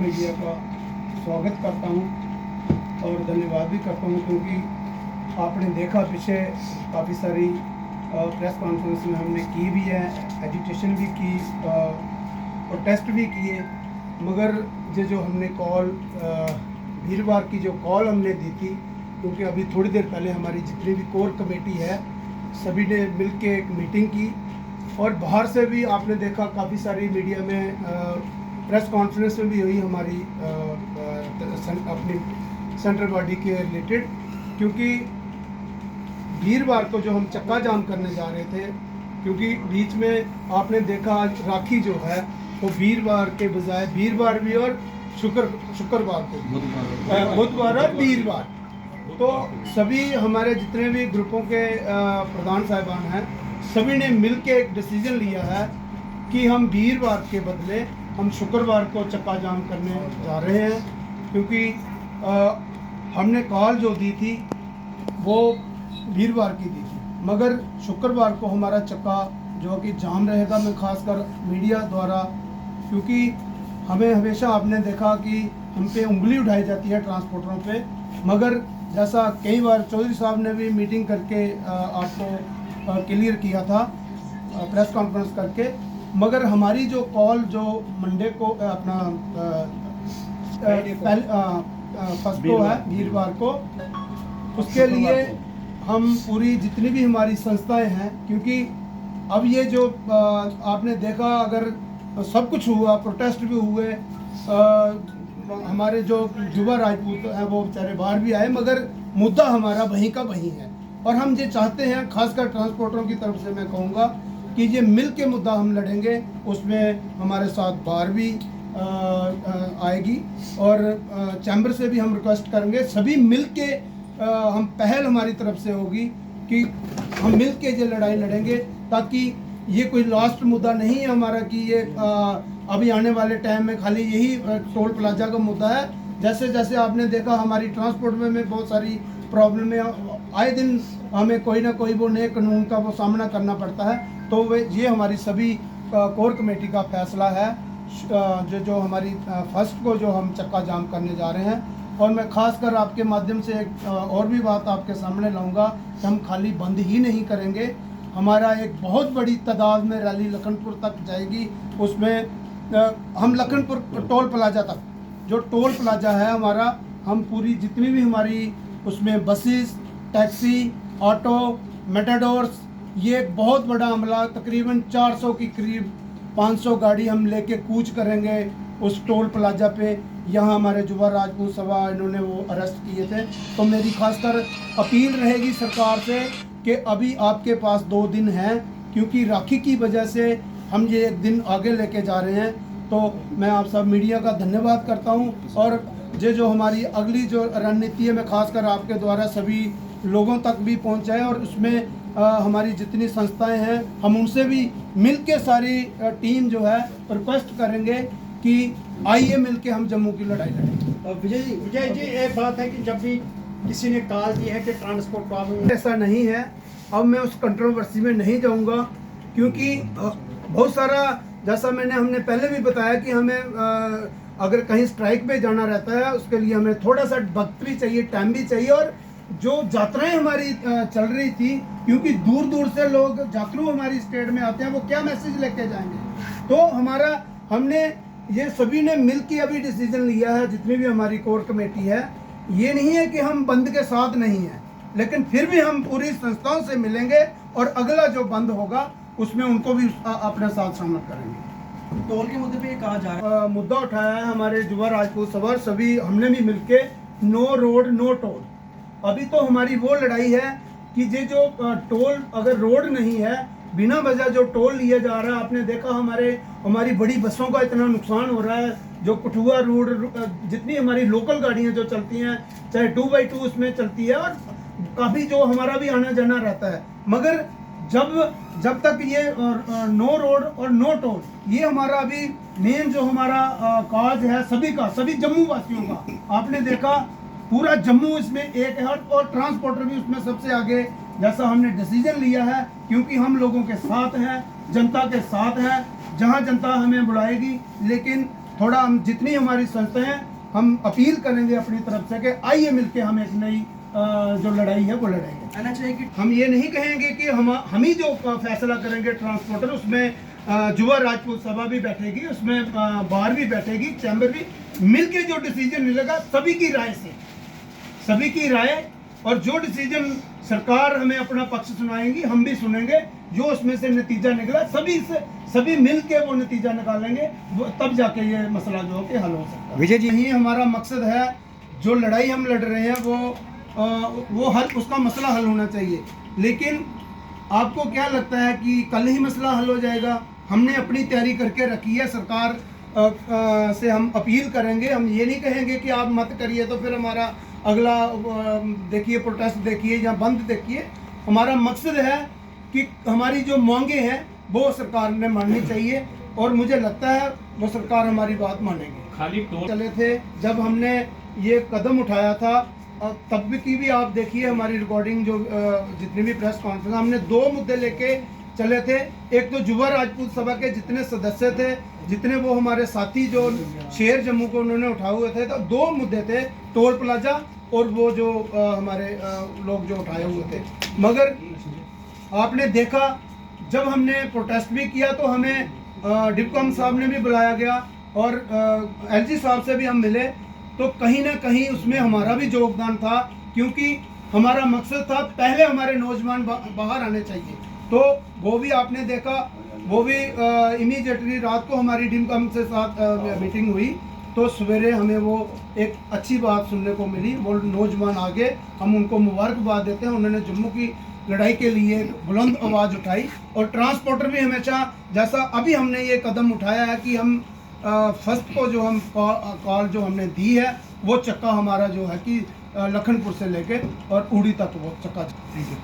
Media का स्वागत करता हूं और धन्यवाद भी करता हूं, क्योंकि आपने देखा पीछे काफ़ी सारी प्रेस कॉन्फ्रेंस में हमने की भी है, एजुटेशन भी की और टेस्ट भी किए। मगर ये जो हमने कॉल वीरवार की जो कॉल हमने दी थी, क्योंकि अभी थोड़ी देर पहले हमारी जितनी भी कोर कमेटी है सभी ने मिल के एक मीटिंग की और बाहर से भी आपने देखा काफ़ी सारी मीडिया में प्रेस कॉन्फ्रेंस में भी हुई हमारी अपनी सेंट्रल बॉडी के रिलेटेड, क्योंकि वीरवार को जो हम चक्का जाम करने जा रहे थे, क्योंकि बीच में आपने देखा राखी जो है वो वीरवार के बजाय वीरवार भी और शुक्रवार को बुधवार और वीरवार, तो सभी हमारे जितने भी ग्रुपों के प्रधान साहिबान हैं सभी ने मिलके एक डिसीजन लिया है कि हम वीरवार के बदले हम शुक्रवार को चक्का जाम करने जा रहे हैं, क्योंकि हमने कॉल जो दी थी वो वीरवार की दी थी, मगर शुक्रवार को हमारा चक्का जो कि जाम रहेगा। मैं खासकर मीडिया द्वारा, क्योंकि हमें हमेशा आपने देखा कि हम पे उंगली उठाई जाती है ट्रांसपोर्टरों पे, मगर जैसा कई बार चौधरी साहब ने भी मीटिंग करके आपको क्लियर किया था प्रेस कॉन्फ्रेंस करके, मगर हमारी जो कॉल जो मंडे को अपना फर्स्ट को है वीरवार को, उसके लिए हम पूरी जितनी भी हमारी संस्थाएं हैं, क्योंकि अब ये जो आपने देखा अगर सब कुछ हुआ, प्रोटेस्ट भी हुए, हमारे जो युवा राजपूत हैं वो बेचारे बाहर भी आए, मगर मुद्दा हमारा वहीं का वहीं है और हम ये चाहते हैं, खासकर ट्रांसपोर्टरों की तरफ से मैं कहूँगा कि ये मिल के मुद्दा हम लड़ेंगे। उसमें हमारे साथ बार भी आएगी और चैम्बर से भी हम रिक्वेस्ट करेंगे, सभी मिल के हम पहल हमारी तरफ से होगी कि हम मिल के ये लड़ाई लड़ेंगे, ताकि ये कोई लास्ट मुद्दा नहीं है हमारा कि ये अभी आने वाले टाइम में खाली यही टोल प्लाजा का मुद्दा है। जैसे जैसे आपने देखा हमारी ट्रांसपोर्ट में बहुत सारी प्रॉब्लम है, आए दिन हमें कोई ना कोई वो नए कानून का वो सामना करना पड़ता है, तो वे ये हमारी सभी कोर कमेटी का फैसला है जो हमारी फर्स्ट को जो हम चक्का जाम करने जा रहे हैं। और मैं खासकर आपके माध्यम से एक और भी बात आपके सामने लाऊंगा कि हम खाली बंद ही नहीं करेंगे, हमारा एक बहुत बड़ी तादाद में रैली लखनपुर तक जाएगी। उसमें हम लखनपुर टोल प्लाजा तक, जो टोल प्लाजा है हमारा, हम पूरी जितनी भी हमारी उसमें बसेस, टैक्सी, ऑटो, मेटाडोर्स, ये एक बहुत बड़ा अमला, तकरीबन 400 की करीब 500 गाड़ी हम लेके कूच करेंगे उस टोल प्लाजा पे। यहाँ हमारे युवा राजपूत सभा इन्होंने वो अरेस्ट किए थे, तो मेरी खासकर अपील रहेगी सरकार से कि अभी आपके पास 2 दिन हैं, क्योंकि राखी की वजह से हम ये एक दिन आगे लेके जा रहे हैं। तो मैं आप सब मीडिया का धन्यवाद करता हूँ और ये जो हमारी अगली जो रणनीति है मैं खासकर आपके द्वारा सभी लोगों तक भी पहुँचाएँ और उसमें हमारी जितनी संस्थाएं हैं हम उनसे भी मिल के सारी टीम जो है रिक्वेस्ट करेंगे कि आइए मिल के हम जम्मू की लड़ाई लड़ें। विजय जी एक बात है कि जब भी किसी ने कॉल दी है कि ट्रांसपोर्ट प्रॉब्लम, ऐसा नहीं है। अब मैं उस कंट्रोवर्सी में नहीं जाऊंगा, क्योंकि बहुत सारा जैसा हमने पहले भी बताया कि हमें अगर कहीं स्ट्राइक पे जाना रहता है उसके लिए हमें थोड़ा सा वक्त भी चाहिए, टाइम भी चाहिए। और जो यात्राएं हमारी चल रही थी, क्योंकि दूर दूर से लोग यात्रु हमारी स्टेट में आते हैं, वो क्या मैसेज लेके जाएंगे, तो हमने ये सभी ने मिल के अभी डिसीजन लिया है, जितनी भी हमारी कोर कमेटी है। ये नहीं है कि हम बंद के साथ नहीं हैं, लेकिन फिर भी हम पूरी संस्थाओं से मिलेंगे और अगला जो बंद होगा उसमें उनको भी अपने साथ शामिल करेंगे। टोल के मुद्दे पे ये कहा जा रहा है, मुद्दा उठाया है हमारे युवा राजपूत सभा, सभी हमने भी मिलके नो रोड नो टोल। अभी तो हमारी वो लड़ाई है कि ये जो टोल अगर रोड नहीं है, बिना वजह जो टोल लिया जा रहा है, आपने देखा हमारी बड़ी बसों का इतना नुकसान हो रहा है, जो कठुआ रोड जितनी हमारी लोकल गाड़ियां जो चलती हैं, चाहे 2x2 उसमें चलती है और काफ़ी जो हमारा भी आना जाना रहता है, मगर जब तक ये नो रोड और नो टोल, ये हमारा अभी मेन जो हमारा काज है सभी जम्मू वासियों का। आपने देखा पूरा जम्मू इसमें एक है और ट्रांसपोर्टर भी उसमें सबसे आगे, जैसा हमने डिसीजन लिया है, क्योंकि हम लोगों के साथ हैं, जनता के साथ हैं, जहां जनता हमें बुलाएगी। लेकिन थोड़ा हम जितनी हमारी संस्थाएं हैं हम अपील करेंगे अपनी तरफ से कि आइए मिलके हम एक नई जो लड़ाई है वो लड़ेंगे। कहना चाहिए कि हम ये नहीं कहेंगे कि हम ही जो फैसला करेंगे ट्रांसपोर्टर, उसमें युवा राजपूत सभा भी बैठेगी, उसमें बार भी बैठेगी, चैम्बर भी, मिलके जो डिसीजन मिलेगा सभी की राय से, सभी की राय, और जो डिसीजन सरकार हमें अपना पक्ष सुनाएंगी हम भी सुनेंगे, जो उसमें से नतीजा निकला सभी मिल के वो नतीजा निकालेंगे, तब जाके ये मसला जो है कि हल हो सकता है। विजय जी, यही हमारा मकसद है, जो लड़ाई हम लड़ रहे हैं वो हल, उसका मसला हल होना चाहिए। लेकिन आपको क्या लगता है कि कल ही मसला हल हो जाएगा? हमने अपनी तैयारी करके रखी है, सरकार से हम अपील करेंगे, हम ये नहीं कहेंगे कि आप मत करिए तो फिर हमारा अगला देखिए प्रोटेस्ट देखिए या बंद देखिए। हमारा मकसद है कि हमारी जो मांगे हैं वो सरकार ने माननी चाहिए, और मुझे लगता है वो सरकार हमारी बात मानेगी। खाली टोल चले थे जब हमने ये कदम उठाया था, तब की भी आप देखिए हमारी रिकॉर्डिंग, जो जितनी भी प्रेस कॉन्फ्रेंस, हमने 2 मुद्दे लेके चले थे। एक तो युवा राजपूत सभा के जितने सदस्य थे, जितने वो हमारे साथी जो शेर जम्मू को उन्होंने उठाए हुए थे, तो 2 मुद्दे थे, टोल प्लाजा और वो जो हमारे लोग जो उठाए हुए थे। मगर आपने देखा जब हमने प्रोटेस्ट भी किया तो हमें डिप्कॉम साहब ने भी बुलाया गया और एलजी साहब से भी हम मिले, तो कहीं ना कहीं उसमें हमारा भी योगदान था, क्योंकि हमारा मकसद था पहले हमारे नौजवान बाहर आने चाहिए। तो वो भी आपने देखा, वो भी इमीडिएटली रात को हमारी डिप्कॉम से साथ मीटिंग हुई, तो सवेरे हमें वो एक अच्छी बात सुनने को मिली, वो नौजवान आगे, हम उनको मुबारकबाद देते हैं, उन्होंने जम्मू की लड़ाई के लिए बुलंद आवाज़ उठाई। और ट्रांसपोर्टर भी हमेशा, जैसा अभी हमने ये कदम उठाया है कि हम फर्स्ट को जो हम कॉल जो हमने दी है, वो चक्का हमारा जो है कि लखनपुर से लेके और उड़ी तक वो चक्का। Thank you.